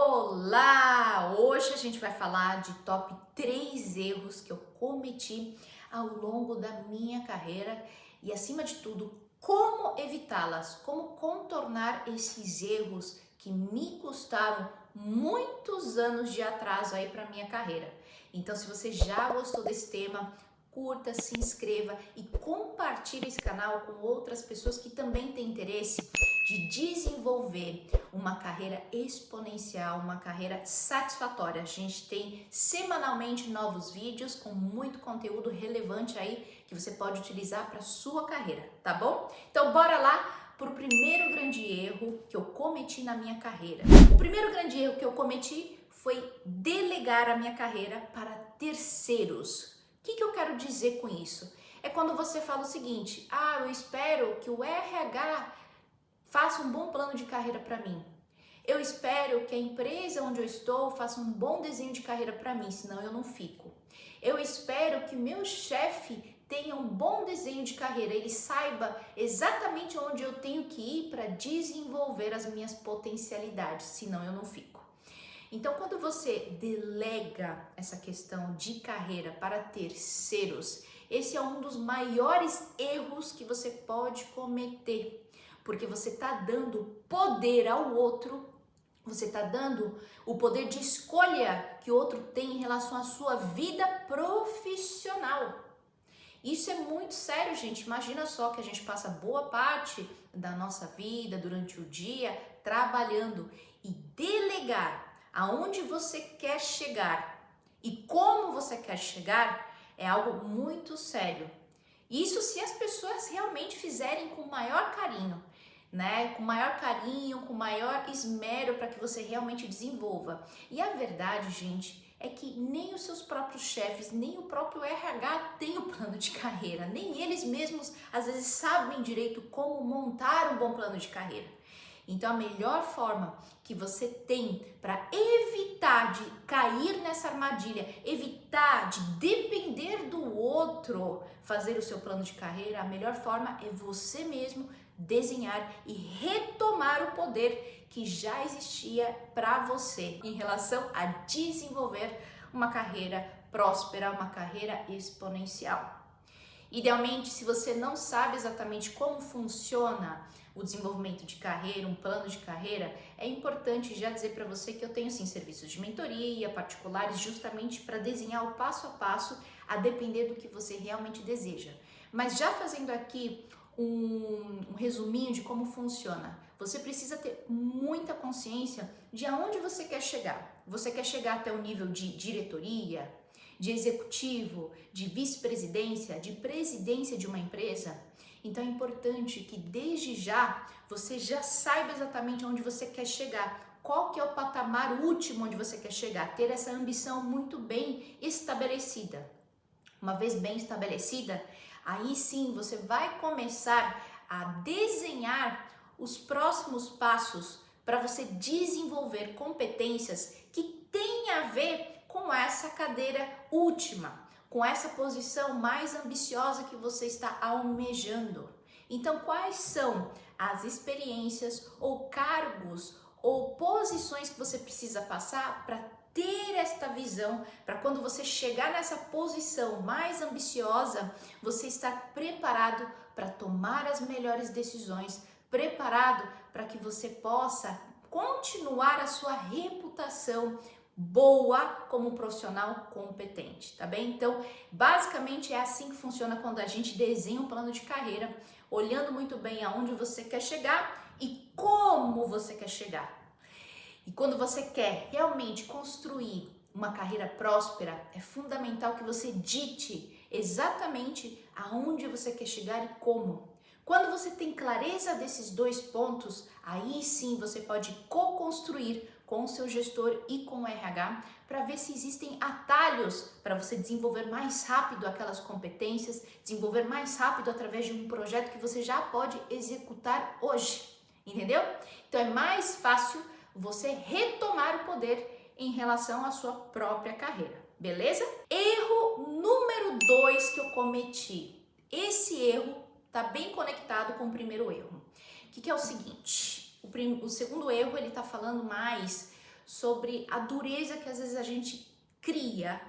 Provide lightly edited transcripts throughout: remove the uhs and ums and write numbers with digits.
Olá! Hoje a gente vai falar de top 3 erros que eu cometi ao longo da minha carreira e, acima de tudo, como evitá-las, como contornar esses erros que me custaram muitos anos de atraso aí para minha carreira. Então, se você já gostou desse tema, curta, se inscreva e compartilhe esse canal com outras pessoas que também têm interesse de desenvolver uma carreira exponencial, uma carreira satisfatória. A gente tem semanalmente novos vídeos com muito conteúdo relevante aí que você pode utilizar para sua carreira, tá bom? Então bora lá para o primeiro grande erro que eu cometi na minha carreira. O primeiro grande erro que eu cometi foi delegar a minha carreira para terceiros. O que eu quero dizer com isso? É quando você fala o seguinte: eu espero que o RH faça um bom plano de carreira para mim. Eu espero que a empresa onde eu estou faça um bom desenho de carreira para mim, senão eu não fico. Eu espero que meu chefe tenha um bom desenho de carreira, ele saiba exatamente onde eu tenho que ir para desenvolver as minhas potencialidades, senão eu não fico. Então, quando você delega essa questão de carreira para terceiros, esse é um dos maiores erros que você pode cometer, porque você está dando poder ao outro, você está dando o poder de escolha que o outro tem em relação à sua vida profissional. Isso é muito sério, gente. Imagina só que a gente passa boa parte da nossa vida durante o dia trabalhando, e delegar aonde você quer chegar e como você quer chegar é algo muito sério. Isso se as pessoas realmente fizerem com maior carinho, né? Com maior carinho, com maior esmero para que você realmente desenvolva. E a verdade, gente, é que nem os seus próprios chefes, nem o próprio RH tem o plano de carreira, nem eles mesmos às vezes sabem direito como montar um bom plano de carreira. Então, a melhor forma que você tem para evitar de cair nessa armadilha, evitar de depender do outro fazer o seu plano de carreira, a melhor forma é você mesmo desenhar e retomar o poder que já existia para você em relação a desenvolver uma carreira próspera, uma carreira exponencial. Idealmente, se você não sabe exatamente como funciona o desenvolvimento de carreira, um plano de carreira, é importante já dizer para você que eu tenho sim serviços de mentoria particulares justamente para desenhar o passo a passo a depender do que você realmente deseja. Mas já fazendo aqui um resuminho de como funciona, você precisa ter muita consciência de aonde você quer chegar. Você quer chegar até o nível de diretoria, de executivo, de vice-presidência, de presidência de uma empresa? Então é importante que desde já você já saiba exatamente onde você quer chegar, qual que é o patamar último onde você quer chegar, ter essa ambição muito bem estabelecida. Uma vez bem estabelecida, aí sim você vai começar a desenhar os próximos passos para você desenvolver competências que têm a ver com essa cadeira última, com essa posição mais ambiciosa que você está almejando. Então, quais são as experiências ou cargos ou posições que você precisa passar para ter esta visão, para quando você chegar nessa posição mais ambiciosa, você estar preparado para tomar as melhores decisões, preparado para que você possa continuar a sua reputação boa como um profissional competente, tá bem? Então, basicamente é assim que funciona quando a gente desenha um plano de carreira, olhando muito bem aonde você quer chegar e como você quer chegar. E quando você quer realmente construir uma carreira próspera, é fundamental que você dite exatamente aonde você quer chegar e como. Quando você tem clareza desses dois pontos, aí sim você pode co-construir com o seu gestor e com o RH para ver se existem atalhos para você desenvolver mais rápido aquelas competências, desenvolver mais rápido através de um projeto que você já pode executar hoje, entendeu? Então é mais fácil você retomar o poder em relação à sua própria carreira, beleza? Erro número 2 que eu cometi. Esse erro está bem conectado com o primeiro erro. O que é o seguinte? O segundo erro, ele está falando mais sobre a dureza que às vezes a gente cria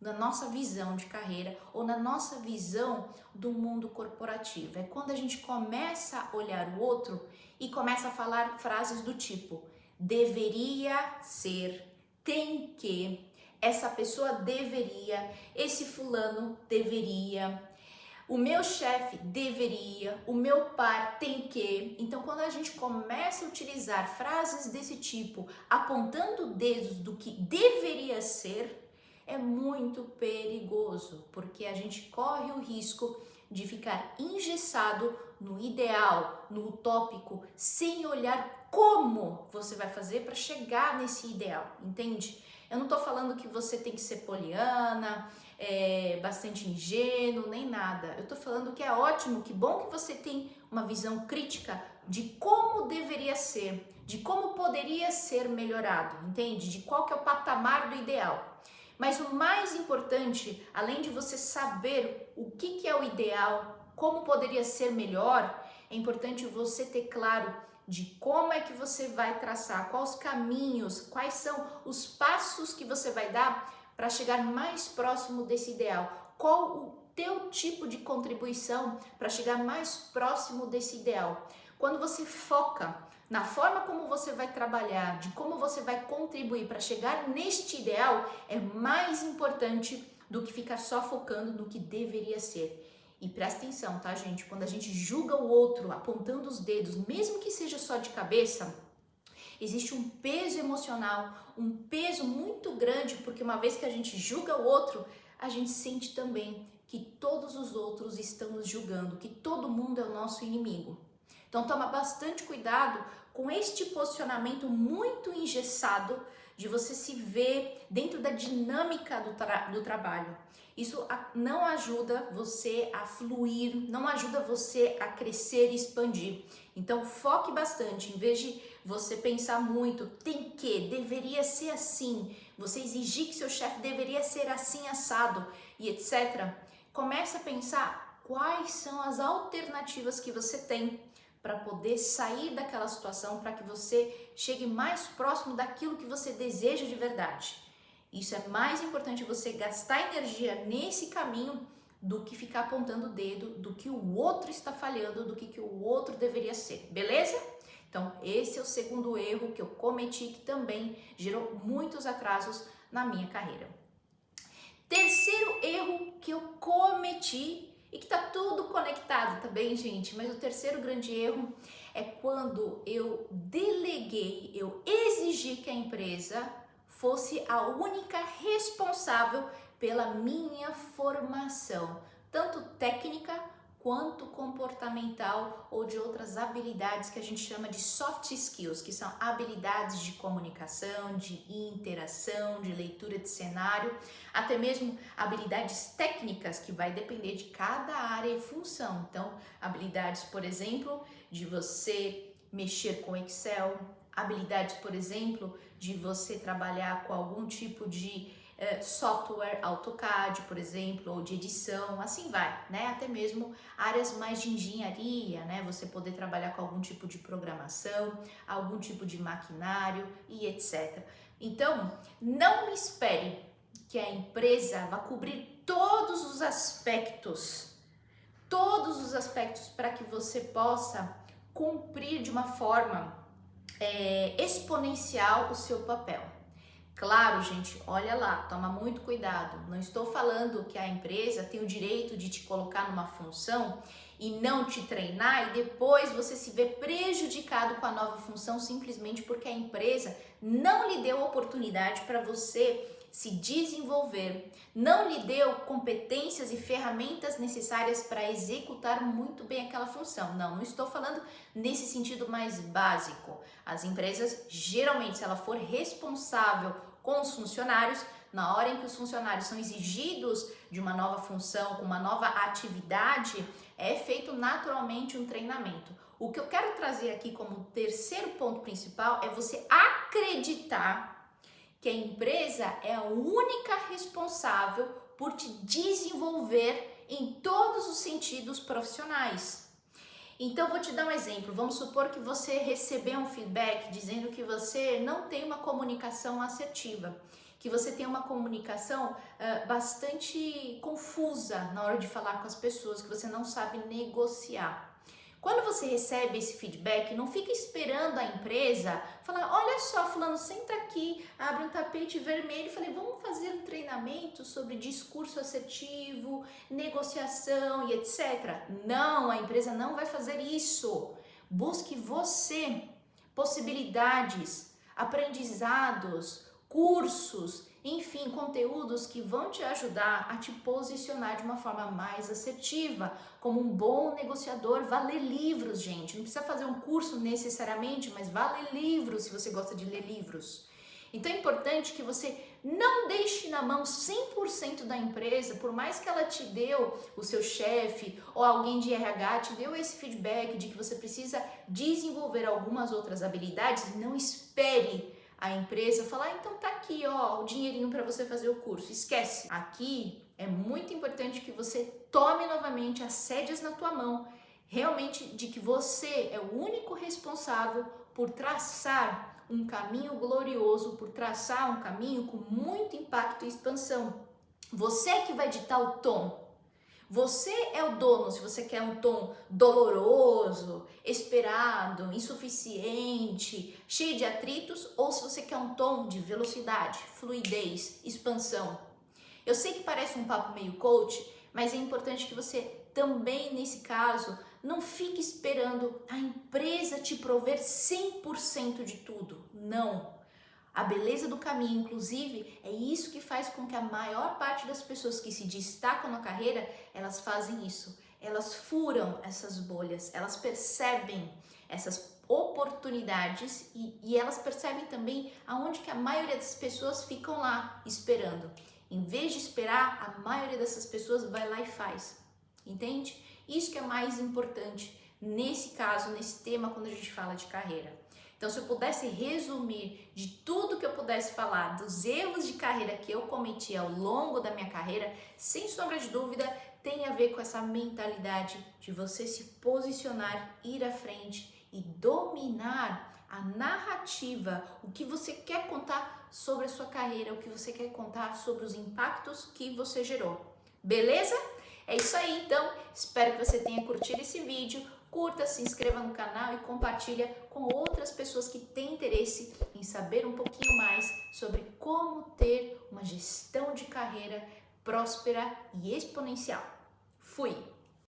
na nossa visão de carreira ou na nossa visão do mundo corporativo. É quando a gente começa a olhar o outro e começa a falar frases do tipo: deveria ser, tem que, essa pessoa deveria, esse fulano deveria, o meu chefe deveria, o meu par tem que. Então, quando a gente começa a utilizar frases desse tipo, apontando dedos do que deveria ser, é muito perigoso, porque a gente corre o risco de ficar engessado no ideal, no utópico, sem olhar como você vai fazer para chegar nesse ideal, entende? Eu não tô falando que você tem que ser poliana, bastante ingênuo, nem nada. Eu tô falando que é ótimo, que bom que você tem uma visão crítica de como deveria ser, de como poderia ser melhorado, entende? De qual que é o patamar do ideal. Mas o mais importante, além de você saber o que é o ideal, como poderia ser melhor, é importante você ter claro de como é que você vai traçar, quais os caminhos, quais são os passos que você vai dar para chegar mais próximo desse ideal. Qual o teu tipo de contribuição para chegar mais próximo desse ideal. Quando você foca na forma como você vai trabalhar, de como você vai contribuir para chegar neste ideal, é mais importante do que ficar só focando no que deveria ser. E presta atenção, tá, gente? Quando a gente julga o outro apontando os dedos, mesmo que seja só de cabeça, existe um peso emocional, um peso muito grande, porque uma vez que a gente julga o outro, a gente sente também que todos os outros estão nos julgando, que todo mundo é o nosso inimigo. Então toma bastante cuidado com este posicionamento muito engessado de você se ver dentro da dinâmica do trabalho. Isso não ajuda você a fluir, não ajuda você a crescer e expandir. Então foque bastante, em vez de você pensar muito, tem que, deveria ser assim, você exigir que seu chefe deveria ser assim assado e etc. Comece a pensar quais são as alternativas que você tem para poder sair daquela situação, para que você chegue mais próximo daquilo que você deseja de verdade. Isso é mais importante você gastar energia nesse caminho do que ficar apontando o dedo do que o outro está falhando, do que o outro deveria ser, beleza? Então, esse é o segundo erro que eu cometi, que também gerou muitos atrasos na minha carreira. Terceiro erro que eu cometi e que tá tudo conectado, tá bem, gente? Mas o terceiro grande erro é quando eu deleguei, eu exigi que a empresa fosse a única responsável pela minha formação, tanto técnica quanto comportamental ou de outras habilidades que a gente chama de soft skills, que são habilidades de comunicação, de interação, de leitura de cenário, até mesmo habilidades técnicas que vai depender de cada área e função. Então, habilidades, por exemplo, de você mexer com Excel, habilidades, por exemplo, de você trabalhar com algum tipo de software, AutoCAD, por exemplo, ou de edição, assim vai, né? Até mesmo áreas mais de engenharia, né? Você poder trabalhar com algum tipo de programação, algum tipo de maquinário e etc. Então, não espere que a empresa vá cobrir todos os aspectos para que você possa cumprir de uma forma exponencial o seu papel. Claro, gente, olha lá, toma muito cuidado. Não estou falando que a empresa tem o direito de te colocar numa função e não te treinar e depois você se vê prejudicado com a nova função simplesmente porque a empresa não lhe deu oportunidade para você se desenvolver, não lhe deu competências e ferramentas necessárias para executar muito bem aquela função. Não estou falando nesse sentido mais básico. As empresas, geralmente, se ela for responsável com os funcionários, na hora em que os funcionários são exigidos de uma nova função, com uma nova atividade, é feito naturalmente um treinamento. O que eu quero trazer aqui como terceiro ponto principal é você acreditar que a empresa é a única responsável por te desenvolver em todos os sentidos profissionais. Então, vou te dar um exemplo. Vamos supor que você recebeu um feedback dizendo que você não tem uma comunicação assertiva, que você tem uma comunicação bastante confusa na hora de falar com as pessoas, que você não sabe negociar. Quando você recebe esse feedback, não fica esperando a empresa falar: olha só, fulano, senta aqui, abre um tapete vermelho e falei, vamos fazer um treinamento sobre discurso assertivo, negociação e etc. Não, a empresa não vai fazer isso. Busque você possibilidades, aprendizados, cursos, enfim, conteúdos que vão te ajudar a te posicionar de uma forma mais assertiva, como um bom negociador. Vale livros, gente. Não precisa fazer um curso necessariamente, mas vale livros se você gosta de ler livros. Então é importante que você não deixe na mão 100% da empresa, por mais que ela te deu, o seu chefe ou alguém de RH te deu esse feedback de que você precisa desenvolver algumas outras habilidades. Não espere a empresa falar: então tá aqui, ó, o dinheirinho para você fazer o curso. Esquece. Aqui é muito importante que você tome novamente as rédeas na tua mão, realmente, de que você é o único responsável por traçar um caminho glorioso, por traçar um caminho com muito impacto e expansão. Você é que vai ditar o tom. Você é o dono, se você quer um tom doloroso, esperado, insuficiente, cheio de atritos, ou se você quer um tom de velocidade, fluidez, expansão. Eu sei que parece um papo meio coach, mas é importante que você também, nesse caso, não fique esperando a empresa te prover 100% de tudo. Não. A beleza do caminho, inclusive, é isso que faz com que a maior parte das pessoas que se destacam na carreira, elas fazem isso. Elas furam essas bolhas, elas percebem essas oportunidades e elas percebem também aonde que a maioria das pessoas ficam lá esperando. Em vez de esperar, a maioria dessas pessoas vai lá e faz. Entende? Isso que é mais importante nesse caso, nesse tema, quando a gente fala de carreira. Então, se eu pudesse resumir de tudo que eu pudesse falar, dos erros de carreira que eu cometi ao longo da minha carreira, sem sombra de dúvida, tem a ver com essa mentalidade de você se posicionar, ir à frente e dominar a narrativa, o que você quer contar sobre a sua carreira, o que você quer contar sobre os impactos que você gerou. Beleza? É isso aí, então. Espero que você tenha curtido esse vídeo. Curta, se inscreva no canal e compartilha com outras pessoas que têm interesse em saber um pouquinho mais sobre como ter uma gestão de carreira próspera e exponencial. Fui!